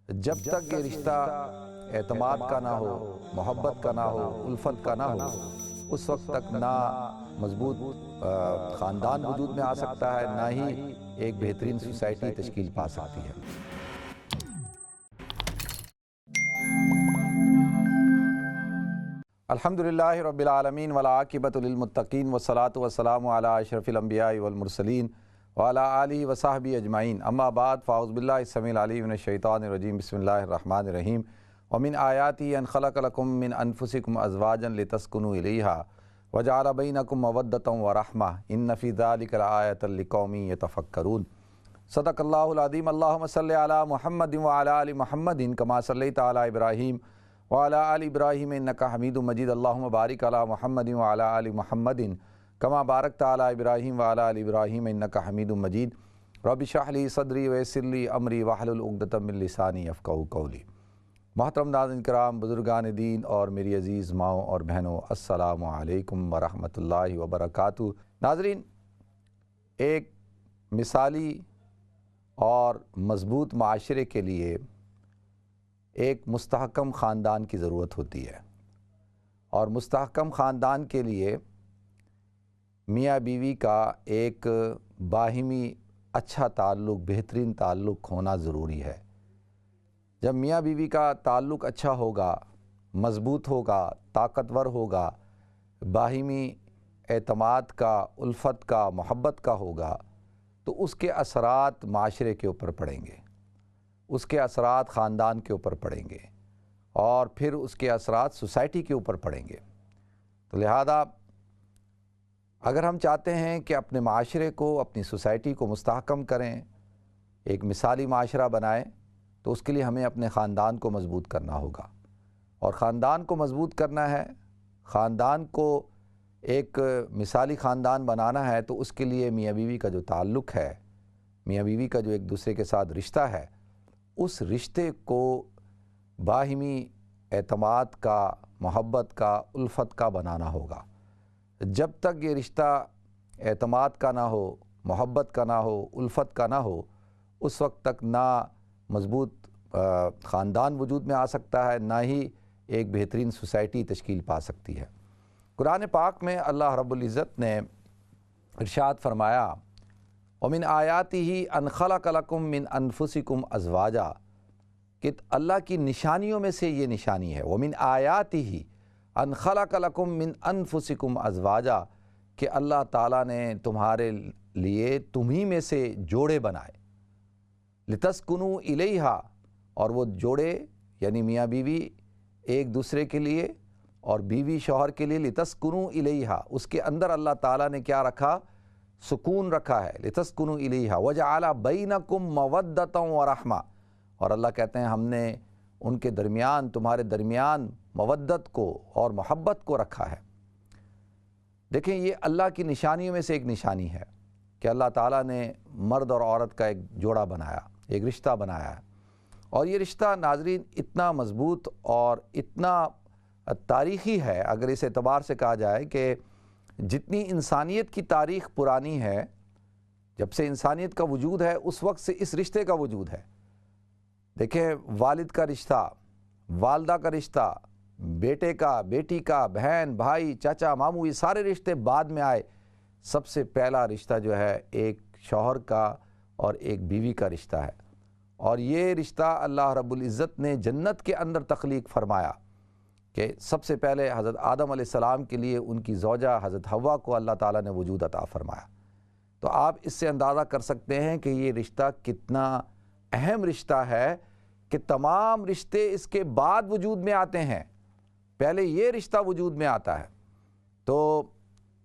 جب تک یہ رشتہ اعتماد کا نہ ہو، محبت کا نہ ہو، الفت کا نہ ہو، اس وقت تک نہ مضبوط خاندان وجود میں آ سکتا ہے، نہ ہی ایک بہترین سوسائٹی تشکیل پا سکتی ہے۔ الحمدللہ رب العالمین والعاقبۃ للمتقین والصلاۃ والسلام علی اشرف الانبیاء والمرسلین وعلی آلہ وصحبہ اجمعین، اما بعد فاعوذ باللہ السمیع العلیم من الشیطان الرجیم، بسم اللہ الرحمن الرحیم۔ ومن آیاتہ ان خلق لکم من انفسکم ازواجا لتسکنوا الیہا وجعل بینکم مودۃ ورحمہ ان فی ذلک لآیۃ لقوم یتفکرون۔ صدق اللہ العظیم۔ اللہم صلی علی محمد وعلی آل محمد کما صلیت علی ابراہیم وعلی آل ابراہیم انک حمید مجید۔ اللہم بارک علی محمد وعلی آل محمد کما بارکت علی ابراہیم وعلی آل ابراہیم انک حمید مجید۔ رب اشرح لی صدری ویسر لی امری واحلل عقدۃ من لسانی یفقہوا قولی۔ محترم ناظرین کرام، بزرگان دین اور میری عزیز ماؤں اور بہنوں، السلام علیکم ورحمۃ اللہ وبرکاتہ۔ ناظرین، ایک مثالی اور مضبوط معاشرے کے لیے ایک مستحکم خاندان کی ضرورت ہوتی ہے، اور مستحکم خاندان کے لیے میاں بیوی کا ایک باہمی اچھا تعلق، بہترین تعلق ہونا ضروری ہے۔ جب میاں بیوی کا تعلق اچھا ہوگا، مضبوط ہوگا، طاقتور ہوگا، باہمی اعتماد کا، الفت کا، محبت کا ہوگا، تو اس کے اثرات معاشرے کے اوپر پڑیں گے، اس کے اثرات خاندان کے اوپر پڑیں گے، اور پھر اس کے اثرات سوسائٹی کے اوپر پڑیں گے۔ تو لہذا اگر ہم چاہتے ہیں کہ اپنے معاشرے کو، اپنی سوسائٹی کو مستحکم کریں، ایک مثالی معاشرہ بنائیں، تو اس کے لیے ہمیں اپنے خاندان کو مضبوط کرنا ہوگا۔ اور خاندان کو مضبوط کرنا ہے، خاندان کو ایک مثالی خاندان بنانا ہے، تو اس کے لیے میاں بیوی کا جو تعلق ہے، میاں بیوی کا جو ایک دوسرے کے ساتھ رشتہ ہے، اس رشتے کو باہمی اعتماد کا، محبت کا، الفت کا بنانا ہوگا۔ جب تک یہ رشتہ اعتماد کا نہ ہو، محبت کا نہ ہو، الفت کا نہ ہو، اس وقت تک نہ مضبوط خاندان وجود میں آ سکتا ہے، نہ ہی ایک بہترین سوسائٹی تشکیل پا سکتی ہے۔ قرآن پاک میں اللہ رب العزت نے ارشاد فرمایا، وَمِنْ آیَاتِهِ أَنْ خَلَقَ لَكُم مِّنْ أَنفُسِكُمْ أَزْوَاجًا، کہ اللہ کی نشانیوں میں سے یہ نشانی ہے، وَمِنْ آیَاتِهِ أَنْ خَلَقَ لَكُم مِّنْ أَنفُسِكُمْ أَزْوَاجًا، کہ اللہ تعالیٰ نے تمہارے لیے تمہیں میں سے جوڑے بنائے، لِتَسْكُنُوا إِلَيْهَا، اور وہ جوڑے یعنی میاں بیوی ایک دوسرے کے لیے، اور بیوی شوہر کے لیے، لِتَسْكُنُوا إِلَيْهَا، اس کے اندر اللہ تعالیٰ نے کیا رکھا؟ سکون رکھا ہے، لِتَسْكُنُوا إِلَيْهَا وَجَعَلَ بَيْنَكُمْ مَوَدَّةً وَرَحْمَةً، اور اللہ کہتے ہیں ہم نے ان کے درمیان، تمہارے درمیان مودت کو اور محبت کو رکھا ہے۔ دیکھیں، یہ اللہ کی نشانیوں میں سے ایک نشانی ہے کہ اللہ تعالیٰ نے مرد اور عورت کا ایک جوڑا بنایا، ایک رشتہ بنایا ہے، اور یہ رشتہ ناظرین اتنا مضبوط اور اتنا تاریخی ہے، اگر اس اعتبار سے کہا جائے کہ جتنی انسانیت کی تاریخ پرانی ہے، جب سے انسانیت کا وجود ہے اس وقت سے اس رشتے کا وجود ہے۔ دیکھیں، والد کا رشتہ، والدہ کا رشتہ، بیٹے کا، بیٹی کا، بہن، بھائی، چاچا، ماموں، یہ سارے رشتے بعد میں آئے۔ سب سے پہلا رشتہ جو ہے ایک شوہر کا اور ایک بیوی کا رشتہ ہے، اور یہ رشتہ اللہ رب العزت نے جنت کے اندر تخلیق فرمایا کہ سب سے پہلے حضرت آدم علیہ السلام کے لیے ان کی زوجہ حضرت حوا کو اللہ تعالیٰ نے وجود عطا فرمایا۔ تو آپ اس سے اندازہ کر سکتے ہیں کہ یہ رشتہ کتنا اہم رشتہ ہے کہ تمام رشتے اس کے بعد وجود میں آتے ہیں، پہلے یہ رشتہ وجود میں آتا ہے۔ تو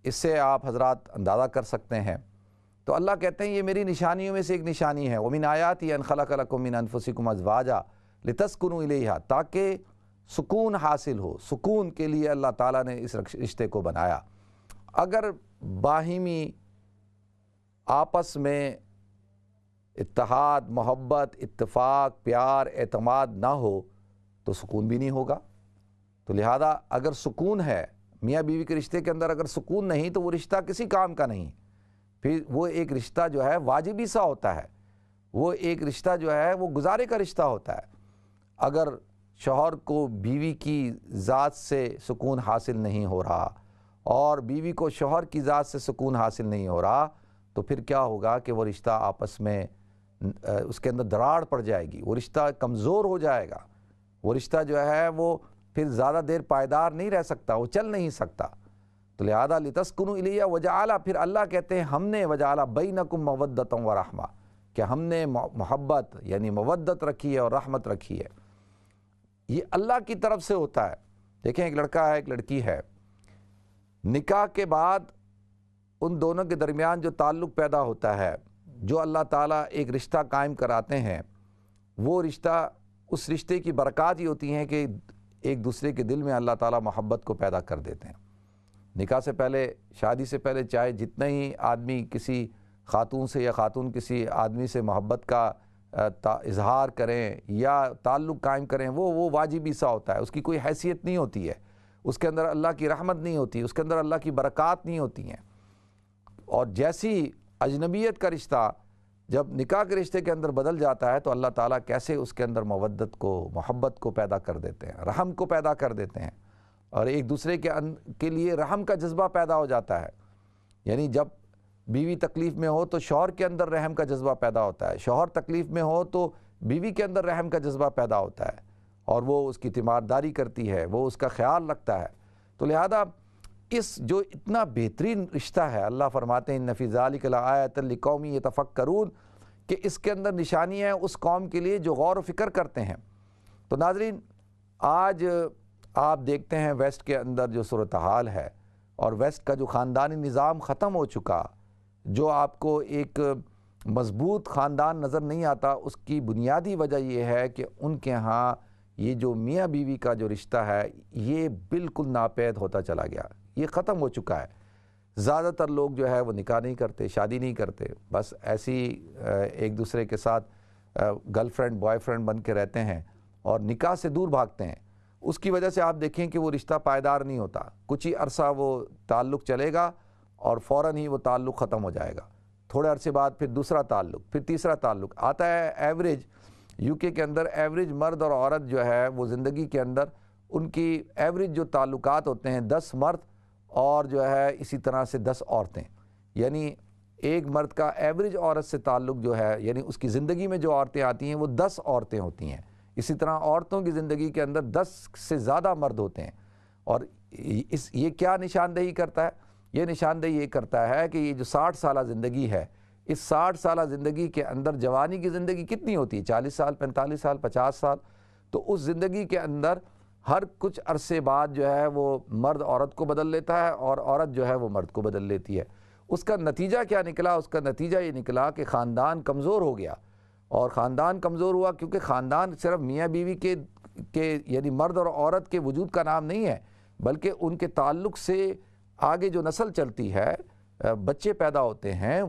اس سے آپ حضرات اندازہ کر سکتے ہیں۔ تو اللہ کہتے ہیں یہ میری نشانیوں میں سے ایک نشانی ہے، وَمِنْ آیَاتِهِ أَنْ خَلَقَ لَكُم مِّنْ أَنفُسِكُمْ أَزْوَاجًا لِتَسْكُنُوا إِلَيْهَا، تاکہ سکون حاصل ہو۔ سکون کے لیے اللہ تعالیٰ نے اس رشتے کو بنایا۔ اگر باہمی آپس میں اتحاد، محبت، اتفاق، پیار، اعتماد نہ ہو تو سکون بھی نہیں ہوگا۔ تو لہذا اگر سکون ہے، میاں بیوی کے رشتے کے اندر اگر سکون نہیں تو وہ رشتہ کسی کام کا نہیں، پھر وہ ایک رشتہ جو ہے واجبی سا ہوتا ہے، وہ ایک رشتہ جو ہے وہ گزارے کا رشتہ ہوتا ہے۔ اگر شوہر کو بیوی کی ذات سے سکون حاصل نہیں ہو رہا اور بیوی کو شوہر کی ذات سے سکون حاصل نہیں ہو رہا تو پھر کیا ہوگا کہ وہ رشتہ آپس میں اس کے اندر دراڑ پڑ جائے گی، وہ رشتہ کمزور ہو جائے گا، وہ رشتہ جو ہے وہ پھر زیادہ دیر پائیدار نہیں رہ سکتا، وہ چل نہیں سکتا۔ تو لہذا لِتَسْكُنُوا إِلَيْهَا وَجَعَلَ، پھر اللہ کہتے ہیں ہم نے وَجَعَلَ بَيْنَكُمْ مَوَدَّةً وَرَحْمَةً، کہ ہم نے محبت یعنی مودت رکھی ہے اور رحمت رکھی ہے۔ یہ اللہ کی طرف سے ہوتا ہے۔ دیکھیں ایک لڑکا ہے ایک لڑکی ہے، نکاح کے بعد ان دونوں کے درمیان جو تعلق پیدا ہوتا ہے، جو اللہ تعالیٰ ایک رشتہ قائم کراتے ہیں، وہ رشتہ اس رشتے کی برکات ہی ہوتی ہیں کہ ایک دوسرے کے دل میں اللہ تعالیٰ محبت کو پیدا کر دیتے ہیں۔ نکاح سے پہلے، شادی سے پہلے چاہے جتنا ہی آدمی کسی خاتون سے یا خاتون کسی آدمی سے محبت کا اظہار کریں یا تعلق قائم کریں، وہ واجبی سا ہوتا ہے، اس کی کوئی حیثیت نہیں ہوتی ہے، اس کے اندر اللہ کی رحمت نہیں ہوتی، اس کے اندر اللہ کی برکات نہیں ہوتی ہیں۔ اور جیسی اجنبیت کا رشتہ جب نکاح کے رشتے کے اندر بدل جاتا ہے تو اللہ تعالیٰ کیسے اس کے اندر مودت کو، محبت کو پیدا کر دیتے ہیں، رحم کو پیدا کر دیتے ہیں، اور ایک دوسرے کے لیے رحم کا جذبہ پیدا ہو جاتا ہے۔ یعنی جب بیوی تکلیف میں ہو تو شوہر کے اندر رحم کا جذبہ پیدا ہوتا ہے، شوہر تکلیف میں ہو تو بیوی کے اندر رحم کا جذبہ پیدا ہوتا ہے، اور وہ اس کی تیمارداری کرتی ہے، وہ اس کا خیال رکھتا ہے۔ تو لہذا اس جو اتنا بہترین رشتہ ہے، اللہ فرماتے ہیں اِنَّ فِي ذَلِكَ لَآیَةً لِقَوْمٍ يَتَفَکَّرُونَ، کہ اس کے اندر نشانی ہے اس قوم کے لیے جو غور و فکر کرتے ہیں۔ تو ناظرین، آج آپ دیکھتے ہیں ویسٹ کے اندر جو صورتحال ہے، اور ویسٹ کا جو خاندانی نظام ختم ہو چکا، جو آپ کو ایک مضبوط خاندان نظر نہیں آتا، اس کی بنیادی وجہ یہ ہے کہ ان کے ہاں یہ جو میاں بیوی کا جو رشتہ ہے یہ بالکل ناپید ہوتا چلا گیا، یہ ختم ہو چکا ہے۔ زیادہ تر لوگ جو ہے وہ نکاح نہیں کرتے، شادی نہیں کرتے، بس ایسی ایک دوسرے کے ساتھ گرل فرینڈ بوائے فرینڈ بن کے رہتے ہیں اور نکاح سے دور بھاگتے ہیں۔ اس کی وجہ سے آپ دیکھیں کہ وہ رشتہ پائیدار نہیں ہوتا، کچھ ہی عرصہ وہ تعلق چلے گا اور فوراً ہی وہ تعلق ختم ہو جائے گا، تھوڑے عرصے بعد پھر دوسرا تعلق، پھر تیسرا تعلق آتا ہے۔ ایوریج یو کے اندر ایوریج مرد اور عورت جو ہے وہ زندگی کے اندر ان کی ایوریج جو تعلقات ہوتے ہیں 10 مرد اور جو ہے اسی طرح سے 10 عورتیں، یعنی ایک مرد کا ایوریج عورت سے تعلق جو ہے، یعنی اس کی زندگی میں جو عورتیں آتی ہیں وہ 10 عورتیں ہوتی ہیں۔ اسی طرح عورتوں کی زندگی کے اندر 10 سے زیادہ مرد ہوتے ہیں۔ اور یہ کیا نشاندہی کرتا ہے؟ یہ نشاندہی یہ کرتا ہے کہ یہ جو 60 سالہ زندگی ہے، اس 60 سالہ زندگی کے اندر جوانی کی زندگی کتنی ہوتی ہے؟ 40 سال، 45 سال، 50 سال۔ تو اس زندگی کے اندر ہر کچھ عرصے بعد جو ہے وہ مرد عورت کو بدل لیتا ہے اور عورت جو ہے وہ مرد کو بدل لیتی ہے۔ اس کا نتیجہ کیا نکلا؟ اس کا نتیجہ یہ نکلا کہ خاندان کمزور ہو گیا، اور خاندان کمزور ہوا کیونکہ خاندان صرف میاں بیوی کے یعنی مرد اور عورت کے وجود کا نام نہیں ہے، بلکہ ان کے تعلق سے آگے جو نسل چلتی ہے، بچے پیدا ہوتے ہیں،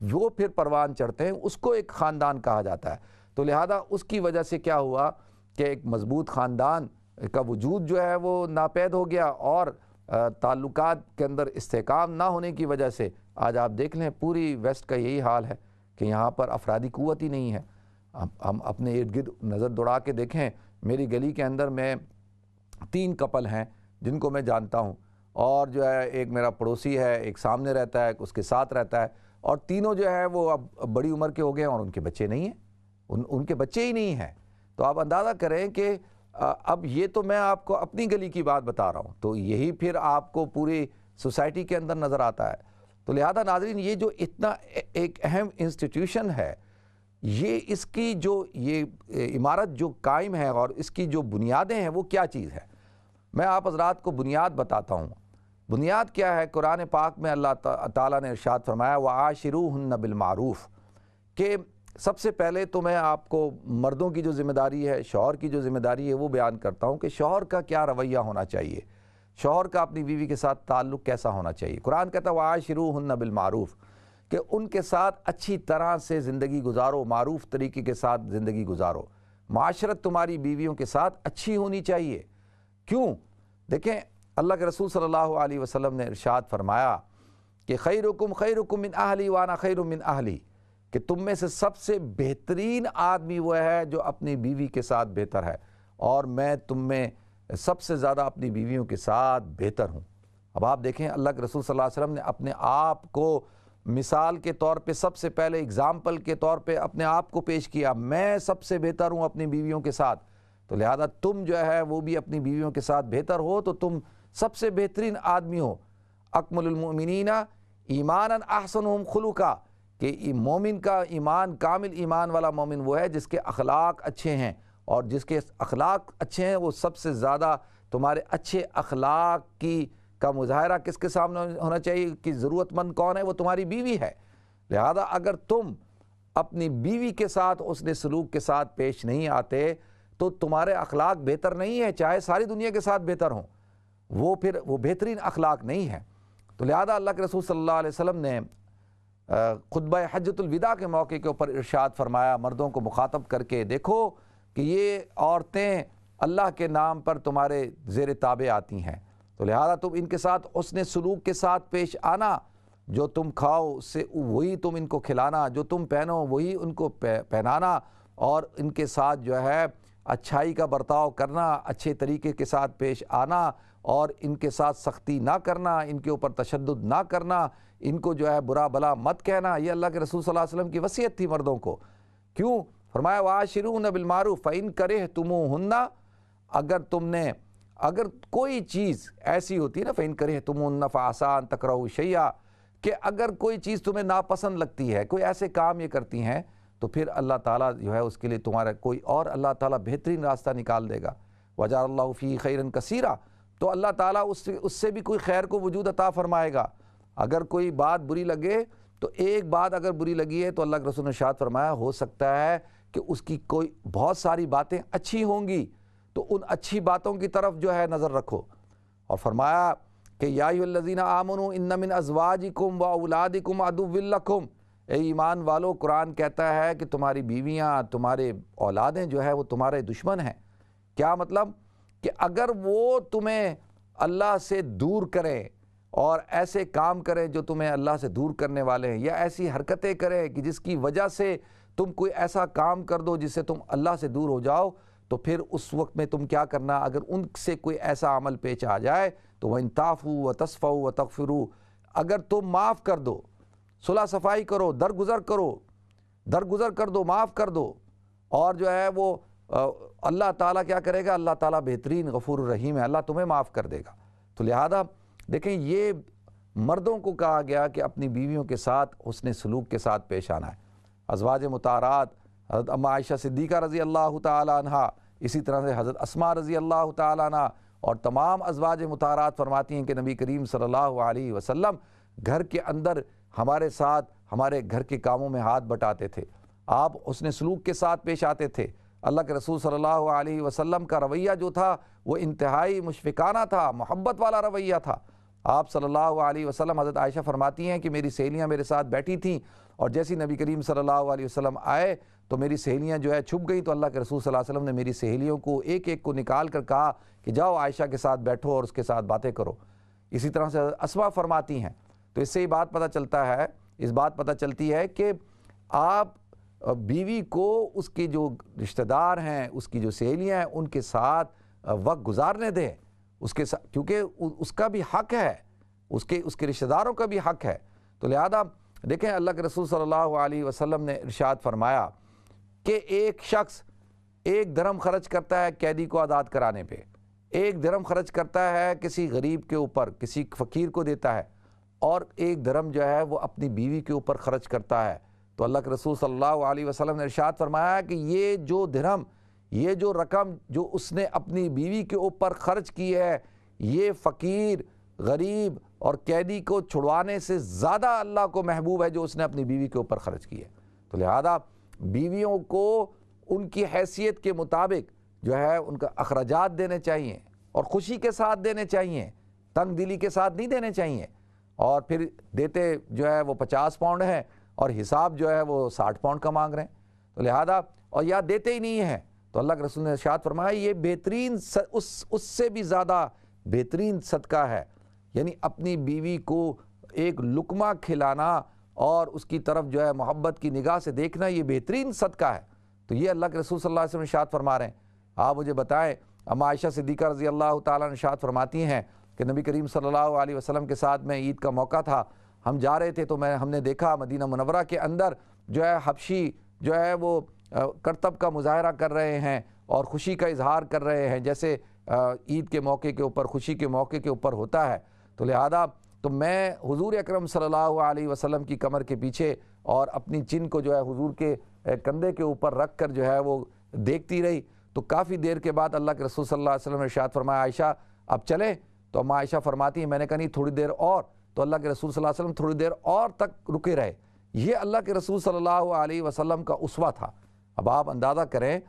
وہ پھر پروان چڑھتے ہیں، اس کو ایک خاندان کہا جاتا ہے۔ تو لہذا اس کی وجہ سے کیا ہوا کہ ایک مضبوط خاندان کا وجود جو ہے وہ ناپید ہو گیا، اور تعلقات کے اندر استحکام نہ ہونے کی وجہ سے آج آپ دیکھ لیں پوری ویسٹ کا یہی حال ہے کہ یہاں پر افرادی قوت ہی نہیں ہے۔ ہم اپنے ارد گرد نظر دوڑا کے دیکھیں، میری گلی کے اندر میں 3 کپل ہیں جن کو میں جانتا ہوں، اور جو ہے ایک میرا پڑوسی ہے، ایک سامنے رہتا ہے، ایک اس کے ساتھ رہتا ہے، اور تینوں جو ہے وہ اب بڑی عمر کے ہو گئے ہیں اور ان کے بچے نہیں ہیں، ان کے بچے ہی نہیں ہیں۔ تو آپ اندازہ کریں کہ اب یہ تو میں آپ کو اپنی گلی کی بات بتا رہا ہوں، تو یہی پھر آپ کو پوری سوسائٹی کے اندر نظر آتا ہے۔ تو لہذا ناظرین، یہ جو اتنا ایک اہم انسٹیٹیوشن ہے، یہ اس کی جو یہ عمارت جو قائم ہے اور اس کی جو بنیادیں ہیں وہ کیا چیز ہے؟ میں آپ حضرات کو بنیاد بتاتا ہوں۔ بنیاد کیا ہے؟ قرآن پاک میں اللہ تعالیٰ نے ارشاد فرمایا وَعَاشِرُوهُنَّ بِالْمَعْرُوفِ، کہ سب سے پہلے تو میں آپ کو مردوں کی جو ذمہ داری ہے، شوہر کی جو ذمہ داری ہے وہ بیان کرتا ہوں کہ شوہر کا کیا رویہ ہونا چاہیے، شوہر کا اپنی بیوی کے ساتھ تعلق کیسا ہونا چاہیے۔ قرآن کہتا ہے وَعَاشِرُوهُنَّ بِالْمَعْرُوفِ، کہ ان کے ساتھ اچھی طرح سے زندگی گزارو، معروف طریقے کے ساتھ زندگی گزارو، معاشرت تمہاری بیویوں کے ساتھ اچھی ہونی چاہیے۔ کیوں؟ دیکھیں اللہ کے رسول صلی اللہ علیہ وسلم نے ارشاد فرمایا کہ خیرکم خیرکم من اہلی وانا خیر من اہلی، کہ تم میں سے سب سے بہترین آدمی وہ ہے جو اپنی بیوی کے ساتھ بہتر ہے، اور میں تم میں سب سے زیادہ اپنی بیویوں کے ساتھ بہتر ہوں۔ اب آپ دیکھیں اللہ کے رسول صلی اللہ علیہ وسلم نے اپنے آپ کو مثال کے طور پہ سب سے پہلے اگزامپل کے طور پہ اپنے آپ کو پیش کیا، میں سب سے بہتر ہوں اپنی بیویوں کے ساتھ، تو لہذا تم جو ہے وہ بھی اپنی بیویوں کے ساتھ بہتر ہو تو تم سب سے بہترین آدمی ہو۔ اکمل المؤمنین ایمانا احسنہم خلقا، کہ مومن کا ایمان، کامل ایمان والا مومن وہ ہے جس کے اخلاق اچھے ہیں، اور جس کے اخلاق اچھے ہیں وہ سب سے زیادہ تمہارے اچھے اخلاق کا مظاہرہ کس کے سامنے ہونا چاہیے کہ ضرورت مند کون ہے؟ وہ تمہاری بیوی ہے۔ لہذا اگر تم اپنی بیوی کے ساتھ حسن سلوک کے ساتھ پیش نہیں آتے تو تمہارے اخلاق بہتر نہیں ہے، چاہے ساری دنیا کے ساتھ بہتر ہوں، پھر وہ بہترین اخلاق نہیں ہے۔ تو لہذا اللہ کے رسول صلی اللہ علیہ وسلم نے خطبہ حجۃ الوداع کے موقع کے اوپر ارشاد فرمایا مردوں کو مخاطب کر کے، دیکھو کہ یہ عورتیں اللہ کے نام پر تمہارے زیر تابع آتی ہیں، تو لہذا تم ان کے ساتھ حسن سلوک کے ساتھ پیش آنا، جو تم کھاؤ اس سے وہی تم ان کو کھلانا، جو تم پہنو وہی ان کو پہنانا، اور ان کے ساتھ جو ہے اچھائی کا برتاؤ کرنا، اچھے طریقے کے ساتھ پیش آنا، اور ان کے ساتھ سختی نہ کرنا، ان کے اوپر تشدد نہ کرنا، ان کو جو ہے برا بلا مت کہنا۔ یہ اللہ کے رسول صلی اللہ علیہ وسلم کی وصیت تھی مردوں کو۔ کیوں؟ فرمایا وَعَاشِرُوهُنَّ بِالْمَعْرُوفِ فَإِن كَرِهْتُمُوهُنَّ، اگر کوئی چیز ایسی ہوتی ہے نا فَإِن كَرِهْتُمُوهُنَّ فَعَسَىٰ أَن تَكْرَهُوا شَيْئًا، کہ اگر کوئی چیز تمہیں ناپسند لگتی ہے، کوئی ایسے کام یہ کرتی ہیں، تو پھر اللہ تعالیٰ جو ہے اس کے لیے تمہارا کوئی اور اللہ تعالیٰ بہترین راستہ نکال دے گا۔ وَجَعَلَ اللَّهُ فِيهِ خَيْرًا كَثِيرًا، تو اللہ تعالیٰ اس سے بھی کوئی خیر کو وجود عطا فرمائے گا۔ اگر کوئی بات بری لگے تو ایک بات اگر بری لگی ہے تو اللہ کے رسول نے ارشاد فرمایا ہو سکتا ہے کہ اس کی کوئی بہت ساری باتیں اچھی ہوں گی، تو ان اچھی باتوں کی طرف جو ہے نظر رکھو۔ اور فرمایا کہ یا ایھا الذین آمنوا ان من ازواجکم واولادکم عدو لکم، اے ایمان والو، قرآن کہتا ہے کہ تمہاری بیویاں، تمہارے اولادیں جو ہے وہ تمہارے دشمن ہیں۔ کیا مطلب؟ کہ اگر وہ تمہیں اللہ سے دور کریں اور ایسے کام کریں جو تمہیں اللہ سے دور کرنے والے ہیں، یا ایسی حرکتیں کریں کہ جس کی وجہ سے تم کوئی ایسا کام کر دو جس سے تم اللہ سے دور ہو جاؤ، تو پھر اس وقت میں تم کیا کرنا؟ اگر ان سے کوئی ایسا عمل پیش آ جائے تو وَإِن تَعْفُوا وَتَصْفَحُوا وَتَغْفِرُوا، اگر تم معاف کر دو، صلح صفائی کرو، درگزر کر دو، معاف کر دو، اور جو ہے وہ اللہ تعالیٰ کیا کرے گا؟ اللہ تعالیٰ بہترین غفور الرحیم ہے، اللہ تمہیں معاف کر دے گا۔ تو لہذا دیکھیں یہ مردوں کو کہا گیا کہ اپنی بیویوں کے ساتھ حسن سلوک کے ساتھ پیش آنا ہے۔ ازواج مطہرات حضرت ام عائشہ صدیقہ رضی اللہ تعالی عنہ، اسی طرح سے حضرت اسماء رضی اللہ تعالی عنہ، اور تمام ازواج مطہرات فرماتی ہیں کہ نبی کریم صلی اللہ علیہ وسلم گھر کے اندر ہمارے ساتھ ہمارے گھر کے کاموں میں ہاتھ بٹاتے تھے، آپ حسن سلوک کے ساتھ پیش آتے تھے۔ اللہ کے رسول صلی اللہ علیہ وسلم کا رویہ جو تھا وہ انتہائی مشفقانہ تھا، محبت والا رویہ تھا۔ آپ صلی اللہ علیہ وسلم، حضرت عائشہ فرماتی ہیں کہ میری سہیلیاں میرے ساتھ بیٹھی تھیں، اور جیسی نبی کریم صلی اللہ علیہ وسلم آئے تو میری سہیلیاں جو ہے چھپ گئیں، تو اللہ کے رسول صلی اللہ علیہ وسلم نے میری سہیلیوں کو ایک ایک کو نکال کر کہا کہ جاؤ عائشہ کے ساتھ بیٹھو اور اس کے ساتھ باتیں کرو۔ اسی طرح سے اسماء فرماتی ہیں۔ تو اس سے یہ بات پتہ چلتی ہے کہ آپ بیوی کو اس کے جو رشتہ دار ہیں، اس کی جو سہیلیاں ہیں، ان کے ساتھ وقت گزارنے دیں، اس کے ساتھ، کیونکہ اس کا بھی حق ہے، اس کے رشتہ داروں کا بھی حق ہے۔ تو لہذا دیکھیں اللہ کے رسول صلی اللہ علیہ وسلم نے ارشاد فرمایا کہ ایک شخص 1 درہم خرچ کرتا ہے قیدی کو آزاد کرانے پہ، 1 درہم خرچ کرتا ہے کسی غریب کے اوپر، کسی فقیر کو دیتا ہے، اور 1 درہم جو ہے وہ اپنی بیوی کے اوپر خرچ کرتا ہے، تو اللہ کے رسول صلی اللہ علیہ وسلم نے ارشاد فرمایا کہ یہ جو درہم، یہ جو رقم جو اس نے اپنی بیوی کے اوپر خرچ کی ہے، یہ فقیر، غریب اور قیدی کو چھڑوانے سے زیادہ اللہ کو محبوب ہے جو اس نے اپنی بیوی کے اوپر خرچ کی ہے۔ تو لہذا بیویوں کو ان کی حیثیت کے مطابق جو ہے ان کا اخراجات دینے چاہیے، اور خوشی کے ساتھ دینے چاہیے، تنگ دلی کے ساتھ نہیں دینے چاہیے، اور پھر دیتے جو ہے وہ 50 پاؤنڈ ہے اور حساب جو ہے وہ 60 پاؤنڈ کا مانگ رہے ہیں، تو لہذا اور یا دیتے ہی نہیں ہیں، تو اللہ کے رسول نے ارشاد فرمایا یہ بہترین اس سے بھی زیادہ بہترین صدقہ ہے، یعنی اپنی بیوی کو ایک لقمہ کھلانا اور اس کی طرف جو ہے محبت کی نگاہ سے دیکھنا، یہ بہترین صدقہ ہے۔ تو یہ اللہ کے رسول صلی اللہ علیہ وسلم ارشاد فرما رہے ہیں آپ مجھے بتائیں، اما عائشہ صدیقہ رضی اللہ تعالیٰ عنہ ارشاد فرماتی ہیں کہ نبی کریم صلی اللہ علیہ وسلم کے ساتھ میں عید کا موقع تھا، ہم جا رہے تھے تو ہم نے دیکھا مدینہ منورہ کے اندر جو ہے حبشی جو ہے وہ کرتب کا مظاہرہ کر رہے ہیں اور خوشی کا اظہار کر رہے ہیں، جیسے عید کے موقع کے اوپر، خوشی کے موقع کے اوپر ہوتا ہے۔ تو لہذا تو میں حضور اکرم صلی اللہ علیہ وسلم کی کمر کے پیچھے اور اپنی چن کو جو ہے حضور کے کندھے کے اوپر رکھ کر جو ہے وہ دیکھتی رہی۔ تو کافی دیر کے بعد اللہ کے رسول صلی اللہ علیہ وسلم نے ارشاد فرمایا، عائشہ اب چلیں؟ تو اما عائشہ فرماتی ہیں میں نے کہا نہیں، تھوڑی دیر اور۔ تو اللہ کے رسول صلی اللہ علیہ وسلم تھوڑی دیر اور تک رکے رہے۔ یہ اللہ کے رسول صلی اللہ علیہ وسلم کا اسوہ تھا۔ اب آپ اندازہ کریں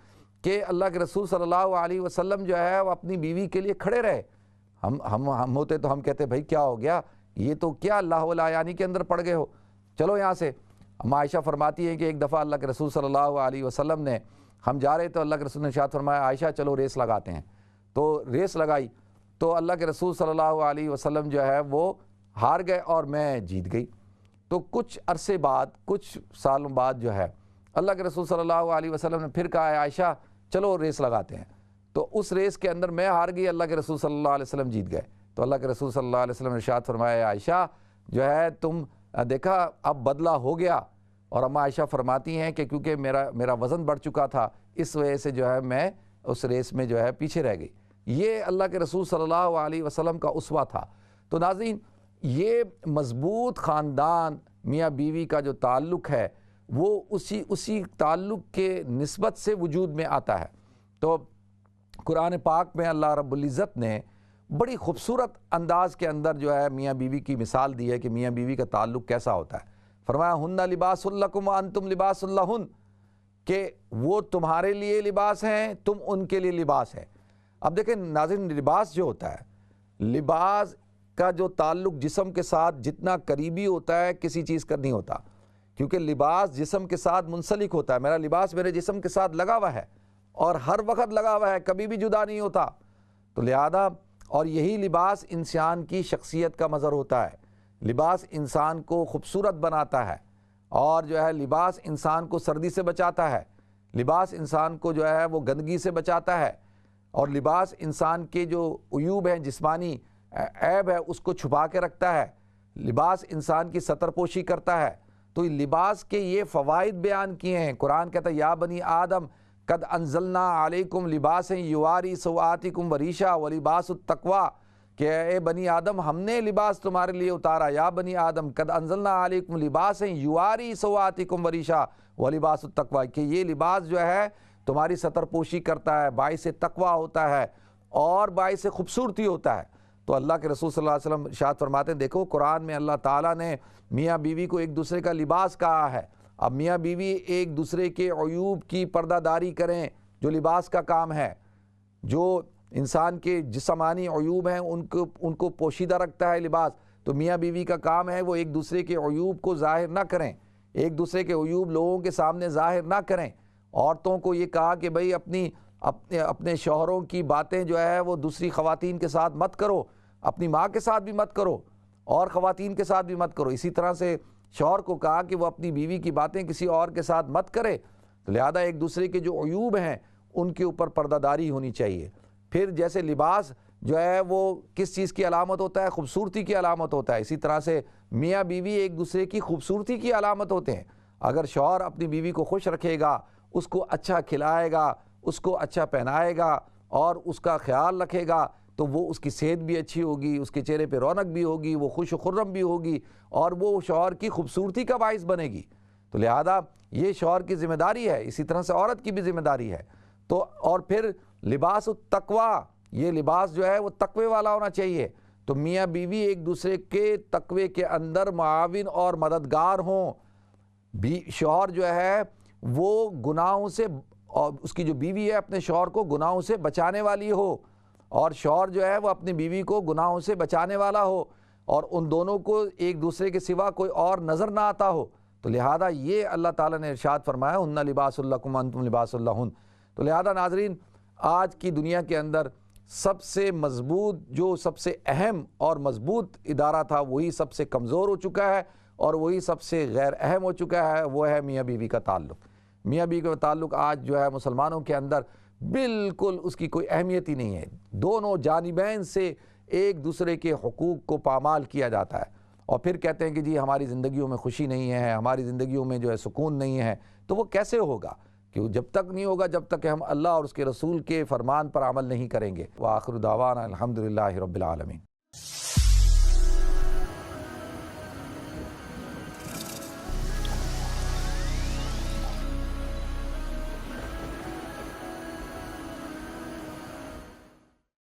کہ اللہ کے رسول صلی اللہ علیہ وسلم جو ہے وہ اپنی بیوی کے لیے کھڑے رہے۔ ہم ہوتے تو ہم کہتے بھائی کیا ہو گیا، یہ تو کیا اللہ ولا یعنی کے اندر پڑ گئے ہو، چلو یہاں سے۔ اما عائشہ فرماتی ہیں کہ ایک دفعہ اللہ کے رسول صلی اللہ علیہ وسلم نے، ہم جا رہے تو اللہ کے رسول نے ارشاد فرمایا، عائشہ چلو ریس لگاتے ہیں۔ تو ریس لگائی تو اللہ کے رسول صلی اللہ علیہ وسلم جو ہے وہ ہار گئے اور میں جیت گئی۔ تو کچھ عرصے بعد، کچھ سالوں بعد جو ہے اللہ کے رسول صلی اللہ علیہ وسلم نے پھر کہا عائشہ چلو ریس لگاتے ہیں۔ تو اس ریس کے اندر میں ہار گئی، اللہ کے رسول صلی اللہ علیہ وسلم جیت گئے۔ تو اللہ کے رسول صلی اللہ علیہ وسلم نے ارشاد فرمایا، عائشہ جو ہے تم دیکھا اب بدلہ ہو گیا۔ اور اما عائشہ فرماتی ہیں کہ کیونکہ میرا وزن بڑھ چکا تھا، اس وجہ سے جو ہے میں اس ریس میں جو ہے پیچھے رہ گئی۔ یہ اللہ کے رسول صلی اللہ علیہ وسلم کا اسوہ تھا۔ تو ناظرین، یہ مضبوط خاندان میاں بیوی کا جو تعلق ہے وہ اسی تعلق کے نسبت سے وجود میں آتا ہے۔ تو قرآن پاک میں اللہ رب العزت نے بڑی خوبصورت انداز کے اندر جو ہے میاں بیوی کی مثال دی ہے کہ میاں بیوی کا تعلق کیسا ہوتا ہے۔ فرمایا ہن لباس لکم وانتم لباس لہن، کہ وہ تمہارے لیے لباس ہیں، تم ان کے لیے لباس ہے۔ اب دیکھیں ناظرین، لباس جو ہوتا ہے، لباس کا جو تعلق جسم کے ساتھ جتنا قریبی ہوتا ہے کسی چیز کا نہیں ہوتا، کیونکہ لباس جسم کے ساتھ منسلک ہوتا ہے۔ میرا لباس میرے جسم کے ساتھ لگا ہوا ہے اور ہر وقت لگا ہوا ہے، کبھی بھی جدا نہیں ہوتا۔ تو لہذا اور یہی لباس انسان کی شخصیت کا مظہر ہوتا ہے۔ لباس انسان کو خوبصورت بناتا ہے، اور جو ہے لباس انسان کو سردی سے بچاتا ہے، لباس انسان کو جو ہے وہ گندگی سے بچاتا ہے، اور لباس انسان کے جو عیوب ہیں، جسمانی عیب ہے، اس کو چھپا کے رکھتا ہے۔ لباس انسان کی ستر پوشی کرتا ہے۔ تو لباس کے یہ فوائد بیان کیے ہیں۔ قرآن کہتا ہے یا بنی آدم قد انزلنا علیکم لباسا یواری سوآتکم وریشا ولباس التقوی، کہ اے بنی آدم ہم نے لباس تمہارے لیے اتارا، یا بنی آدم قد انزلنا علیکم لباسا یواری سوآتکم وریشا ولباس التقوی، کہ یہ لباس جو ہے تمہاری ستر پوشی کرتا ہے، باعث تقوی ہوتا ہے اور باعث خوبصورتی ہوتا ہے۔ تو اللہ کے رسول صلی اللہ علیہ وسلم ارشاد فرماتے ہیں، دیکھو قرآن میں اللہ تعالیٰ نے میاں بیوی کو ایک دوسرے کا لباس کہا ہے۔ اب میاں بیوی ایک دوسرے کے عیوب کی پردہ داری کریں، جو لباس کا کام ہے، جو انسان کے جسمانی عیوب ہیں ان کو پوشیدہ رکھتا ہے لباس۔ تو میاں بیوی کا کام ہے وہ ایک دوسرے کے عیوب کو ظاہر نہ کریں، ایک دوسرے کے عیوب لوگوں کے سامنے ظاہر نہ کریں۔ عورتوں کو یہ کہا کہ بھئی اپنے شوہروں کی باتیں جو ہے وہ دوسری خواتین کے ساتھ مت کرو، اپنی ماں کے ساتھ بھی مت کرو اور خواتین کے ساتھ بھی مت کرو۔ اسی طرح سے شوہر کو کہا کہ وہ اپنی بیوی کی باتیں کسی اور کے ساتھ مت کرے۔ تو لہذا ایک دوسرے کے جو عیوب ہیں ان کے اوپر پردہ داری ہونی چاہیے۔ پھر جیسے لباس جو ہے وہ کس چیز کی علامت ہوتا ہے؟ خوبصورتی کی علامت ہوتا ہے۔ اسی طرح سے میاں بیوی ایک دوسرے کی خوبصورتی کی علامت ہوتے ہیں۔ اگر شوہر اپنی بیوی کو خوش رکھے گا، اس کو اچھا کھلائے گا، اس کو اچھا پہنائے گا اور اس کا خیال رکھے گا، تو وہ اس کی صحت بھی اچھی ہوگی، اس کے چہرے پہ رونق بھی ہوگی، وہ خوش و خرم بھی ہوگی اور وہ شوہر کی خوبصورتی کا باعث بنے گی۔ تو لہذا یہ شوہر کی ذمہ داری ہے، اسی طرح سے عورت کی بھی ذمہ داری ہے۔ تو اور پھر لباس التقوی، یہ لباس جو ہے وہ تقوی والا ہونا چاہیے۔ تو میاں بیوی ایک دوسرے کے تقوی کے اندر معاون اور مددگار ہوں۔ شوہر جو ہے وہ گناہوں سے، اور اس کی جو بیوی ہے اپنے شوہر کو گناہوں سے بچانے والی ہو، اور شوہر جو ہے وہ اپنی بیوی کو گناہوں سے بچانے والا ہو، اور ان دونوں کو ایک دوسرے کے سوا کوئی اور نظر نہ آتا ہو۔ تو لہذا یہ اللہ تعالیٰ نے ارشاد فرمایا ہن لباس لکم وانتم لباس لہن۔ تو لہذا ناظرین، آج کی دنیا کے اندر سب سے مضبوط، جو سب سے اہم اور مضبوط ادارہ تھا وہی سب سے کمزور ہو چکا ہے، اور وہی سب سے غیر اہم ہو چکا ہے، وہ ہے میاں بیوی کا تعلق۔ میاں بیوی کا تعلق آج جو ہے مسلمانوں کے اندر بالکل اس کی کوئی اہمیت ہی نہیں ہے۔ دونوں جانبین سے ایک دوسرے کے حقوق کو پامال کیا جاتا ہے، اور پھر کہتے ہیں کہ جی ہماری زندگیوں میں خوشی نہیں ہے، ہماری زندگیوں میں جو ہے سکون نہیں ہے۔ تو وہ کیسے ہوگا؟ کہ جب تک نہیں ہوگا جب تک کہ ہم اللہ اور اس کے رسول کے فرمان پر عمل نہیں کریں گے۔ وآخر دعوانا الحمدللہ رب العالمین۔